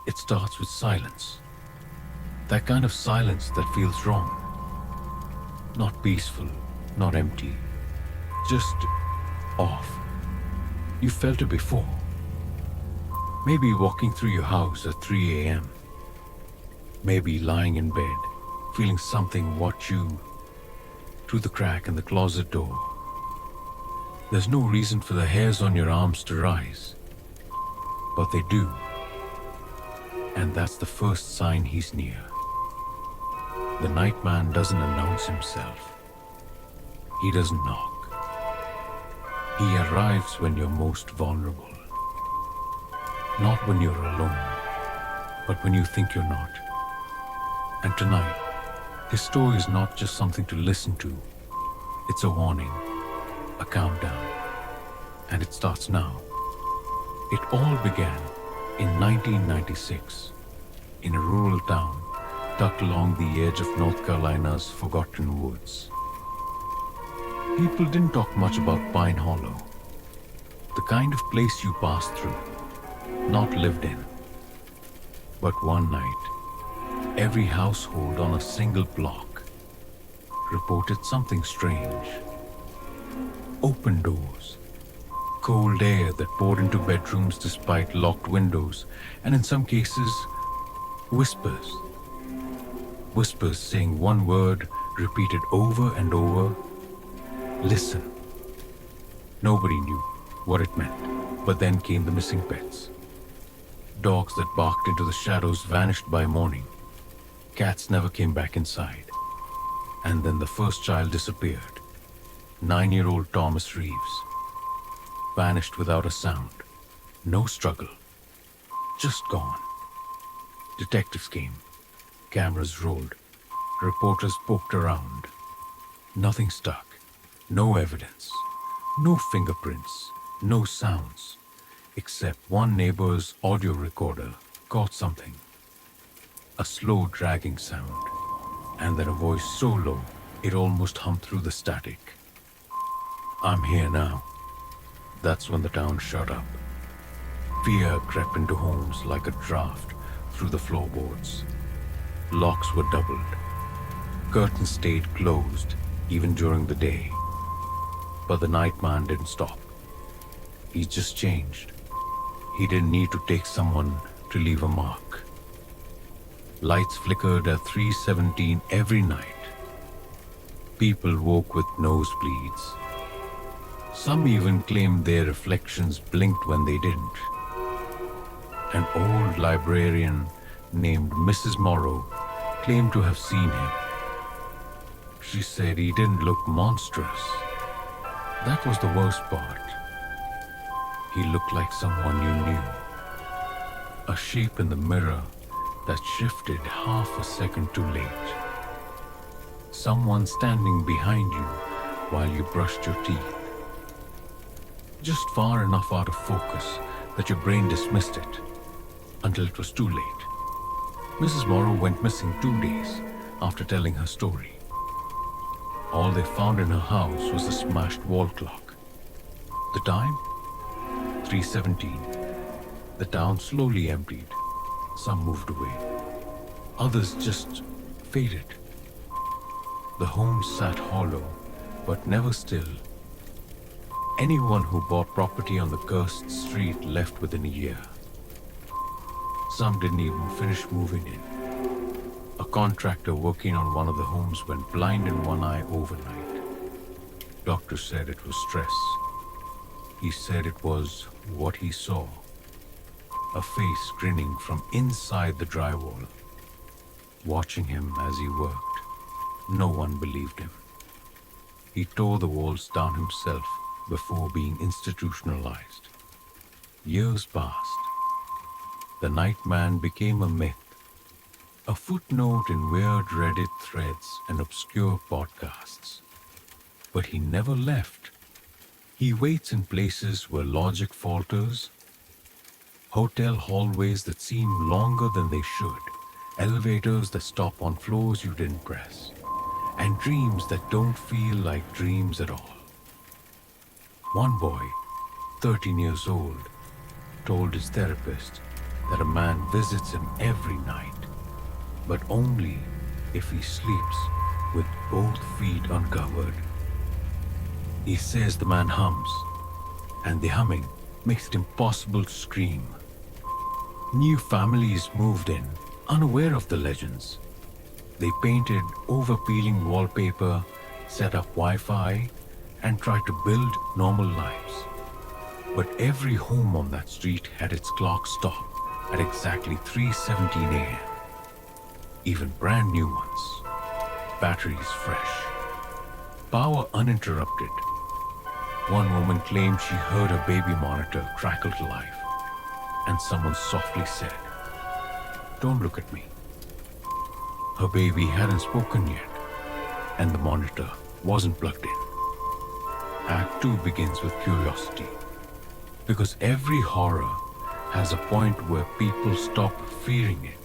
It starts with silence. That kind of silence that feels wrong. Not peaceful, not empty, just off. You felt it before. Maybe walking through your house at 3 a.m. Maybe lying in bed, feeling something watch you through the crack in the closet door. There's no reason for the hairs on your arms to rise, but they do. And that's the first sign he's near. The night man doesn't announce himself. He doesn't knock. He arrives when you're most vulnerable. Not when you're alone, but when you think you're not. And tonight, his story is not just something to listen to. It's a warning, a countdown. And it starts now. It all began in 1996 in a rural town tucked along the edge of North Carolina's forgotten woods. People didn't talk much about Pine Hollow, the kind of place you pass through, not lived in. But one night, every household on a single block reported something strange. Open doors, cold air that poured into bedrooms despite locked windows, and in some cases, whispers. Whispers saying one word repeated over and over: listen. Nobody knew what it meant, but then came the missing pets. Dogs that barked into the shadows vanished by morning. Cats never came back inside. And then the first child disappeared. 9-year-old Thomas Reeves. Vanished without a sound. No struggle. Just gone. Detectives came. Cameras rolled. Reporters poked around. Nothing stuck. No evidence. No fingerprints. No sounds. Except one neighbor's audio recorder caught something. A slow dragging sound. And then a voice so low it almost hummed through the static. I'm here now. That's when the town shut up. Fear crept into homes like a draft through the floorboards. Locks were doubled. Curtains stayed closed even during the day. But the night man didn't stop. He just changed. He didn't need to take someone to leave a mark. Lights flickered at 3:17 every night. People woke with nosebleeds. Some even claimed their reflections blinked when they didn't. An old librarian named Mrs. Morrow claimed to have seen him. She said he didn't look monstrous. That was the worst part. He looked like someone you knew. A shape in the mirror that shifted half a second too late. Someone standing behind you while you brushed your teeth. Just far enough out of focus that your brain dismissed it until it was too late. Mrs. Morrow went missing 2 days after telling her story. All they found in her house was a smashed wall clock. The time? 3:17. The town slowly emptied. Some moved away. Others just faded. The home sat hollow, but never still. Anyone who bought property on the cursed street left within a year. Some didn't even finish moving in. A contractor working on one of the homes went blind in one eye overnight. Doctors said it was stress. He said it was what he saw. A face grinning from inside the drywall, watching him as he worked. No one believed him. He tore the walls down himself before being institutionalized. Years passed. The night man became a myth. A footnote in weird Reddit threads and obscure podcasts. But he never left. He waits in places where logic falters. Hotel hallways that seem longer than they should. Elevators that stop on floors you didn't press. And dreams that don't feel like dreams at all. One boy, 13 years old, told his therapist that a man visits him every night, but only if he sleeps with both feet uncovered. He says the man hums, and the humming makes it impossible to scream. New families moved in, unaware of the legends. They painted over-peeling wallpaper, set up Wi-Fi, and tried to build normal lives. But every home on that street had its clock stop at exactly 3:17 a.m. Even brand new ones. Batteries fresh. Power uninterrupted. One woman claimed she heard her baby monitor crackle to life, and someone softly said, "Don't look at me." Her baby hadn't spoken yet, and the monitor wasn't plugged in. Act 2 begins with curiosity, because every horror has a point where people stop fearing it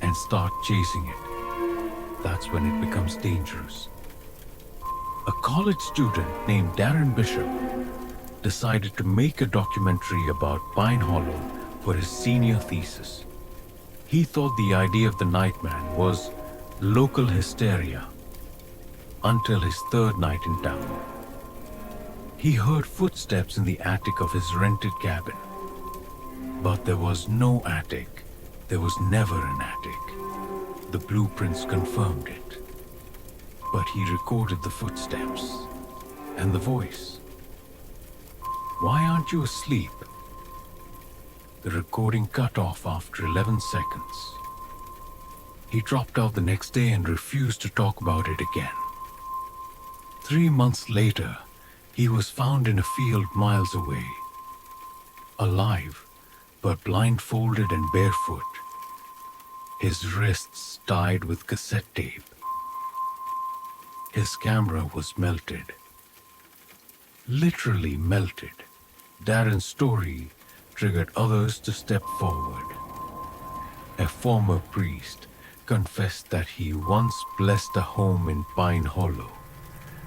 and start chasing it. That's when it becomes dangerous. A college student named Darren Bishop decided to make a documentary about Pine Hollow for his senior thesis. He thought the idea of the Nightman was local hysteria until his third night in town. He heard footsteps in the attic of his rented cabin. But there was no attic. There was never an attic. The blueprints confirmed it. But he recorded the footsteps and the voice. "Why aren't you asleep?" The recording cut off after 11 seconds. He dropped out the next day and refused to talk about it again. 3 months later, he was found in a field miles away, alive, but blindfolded and barefoot, his wrists tied with cassette tape. His camera was melted. Literally melted. Darren's story triggered others to step forward. A former priest confessed that he once blessed a home in Pine Hollow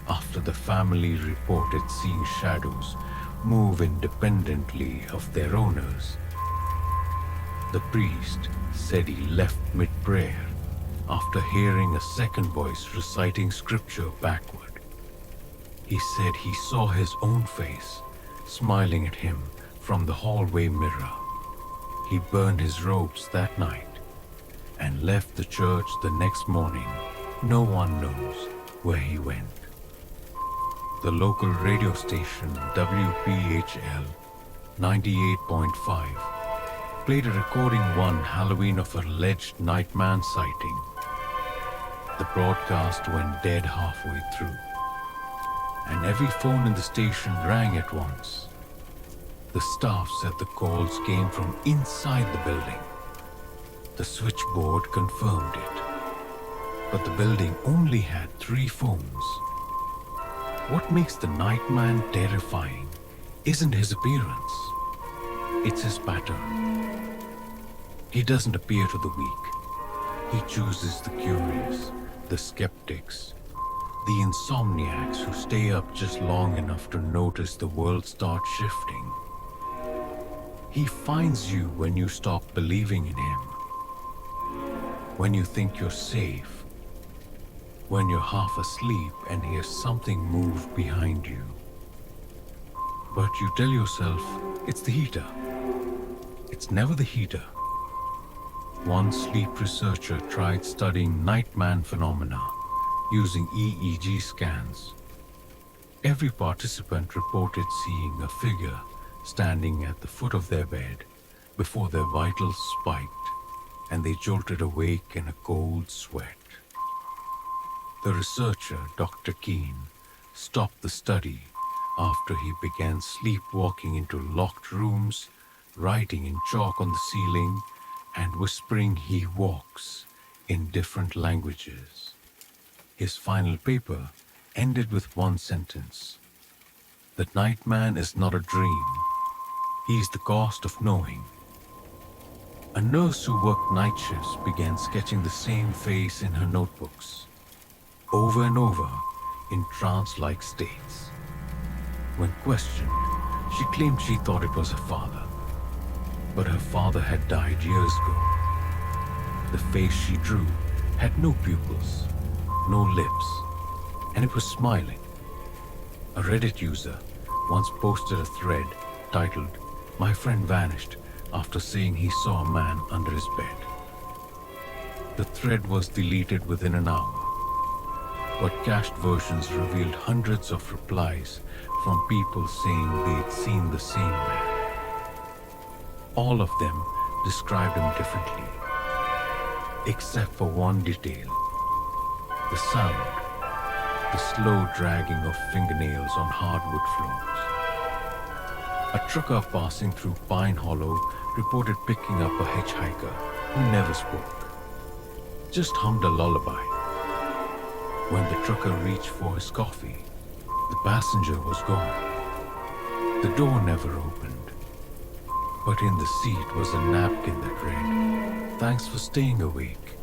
after the family reported seeing shadows move independently of their owners. The priest said he left mid-prayer after hearing a second voice reciting scripture backward. He said he saw his own face smiling at him from the hallway mirror. He burned his robes that night and left the church the next morning. No one knows where he went. The local radio station WPHL 98.5 played a recording one Halloween of an alleged Nightman sighting. The broadcast went dead halfway through, and every phone in the station rang at once. The staff said the calls came from inside the building. The switchboard confirmed it, but the building only had 3 phones. What makes the Nightman terrifying isn't his appearance, it's his pattern. He doesn't appear to the weak. He chooses the curious, the skeptics, the insomniacs who stay up just long enough to notice the world start shifting. He finds you when you stop believing in him, when you think you're safe, when you're half asleep and hear something move behind you. But you tell yourself it's the heater. It's never the heater. One sleep researcher tried studying Nightman phenomena using EEG scans. Every participant reported seeing a figure standing at the foot of their bed before their vitals spiked and they jolted awake in a cold sweat. The researcher, Dr. Keene, stopped the study after he began sleepwalking into locked rooms, writing in chalk on the ceiling, and whispering he walks in different languages. His final paper ended with one sentence: "The Nightman is not a dream. He is the cost of knowing." A nurse who worked night shifts began sketching the same face in her notebooks, over and over, in trance-like states. When questioned, she claimed she thought it was her father. but her father had died years ago. The face she drew had no pupils, no lips, and it was smiling. A Reddit user once posted a thread titled, "My friend vanished after saying he saw a man under his bed." The thread was deleted within an hour, but cached versions revealed hundreds of replies from people saying they'd seen the same man. All of them described him differently, except for one detail: the sound, the slow dragging of fingernails on hardwood floors. A trucker passing through Pine Hollow reported picking up a hitchhiker who never spoke, just hummed a lullaby. When the trucker reached for his coffee, the passenger was gone. The door never opened, but in the seat was a napkin that read, "Thanks for staying awake."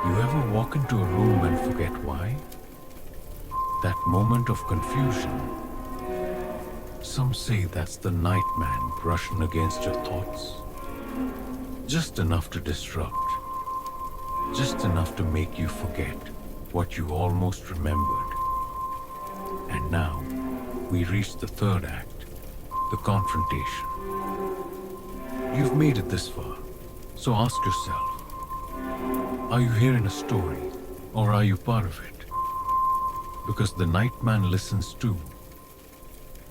You ever walk into a room and forget why? That moment of confusion. Some say that's the night man brushing against your thoughts. Just enough to disrupt. Just enough to make you forget what you almost remembered. And now, we reach the third act, the confrontation. You've made it this far, so ask yourself, are you hearing a story, or are you part of it? Because the night man listens too.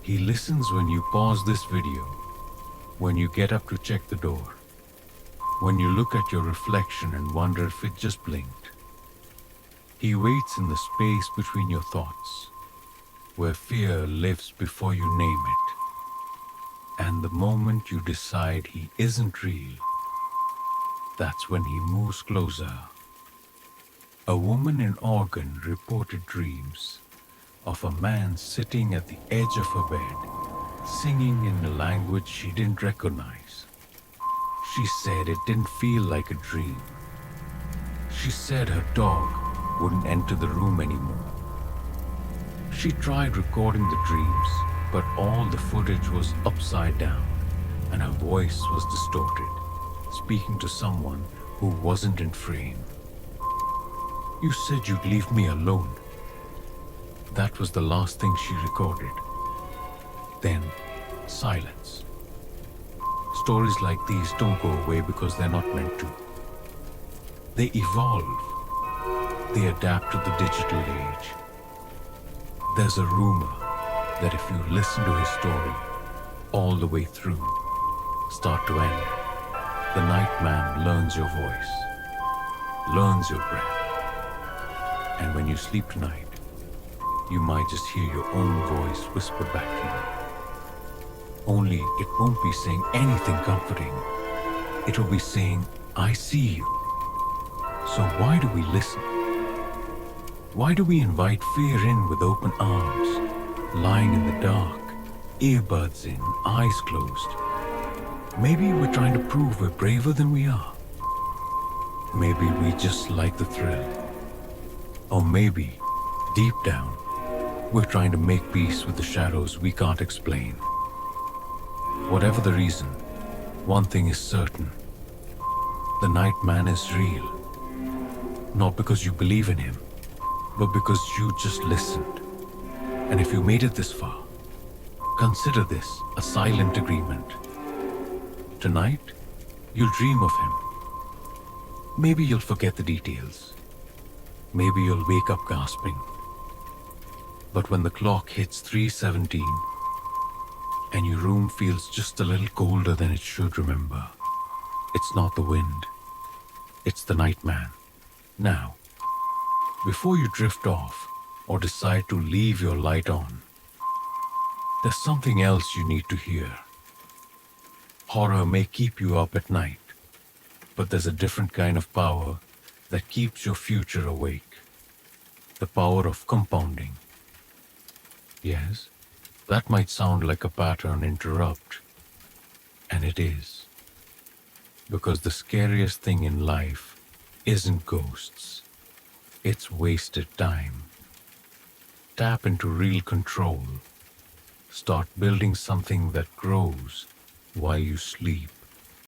He listens when you pause this video, when you get up to check the door, when you look at your reflection and wonder if it just blinked. He waits in the space between your thoughts, where fear lives before you name it. And the moment you decide he isn't real, that's when he moves closer. A woman in Oregon reported dreams of a man sitting at the edge of her bed, singing in a language she didn't recognize. She said it didn't feel like a dream. She said her dog wouldn't enter the room anymore. She tried recording the dreams, but all the footage was upside down, and her voice was distorted, speaking to someone who wasn't in frame. "You said you'd leave me alone." That was the last thing she recorded. Then, silence. Stories like these don't go away because they're not meant to. They evolve. They adapt to the digital age. There's a rumor that if you listen to his story all the way through, start to end, the night man learns your voice, learns your breath. And when you sleep tonight, you might just hear your own voice whispered back to you. Only it won't be saying anything comforting. It will be saying, "I see you." So why do we listen? Why do we invite fear in with open arms, lying in the dark, earbuds in, eyes closed? Maybe we're trying to prove we're braver than we are. Maybe we just like the thrill. Or maybe, deep down, we're trying to make peace with the shadows we can't explain. Whatever the reason, one thing is certain. The night man is real. Not because you believe in him, but because you just listened. And if you made it this far, consider this a silent agreement. Tonight, you'll dream of him. Maybe you'll forget the details. Maybe you'll wake up gasping. But when the clock hits 3:17 and your room feels just a little colder than it should, remember, it's not the wind. It's the night man. Now, before you drift off or decide to leave your light on, there's something else you need to hear. Horror may keep you up at night, but there's a different kind of power that keeps your future awake. The power of compounding. Yes, that might sound like a pattern interrupt, and it is. Because the scariest thing in life isn't ghosts, it's wasted time. Tap into real control. Start building something that grows, while you sleep.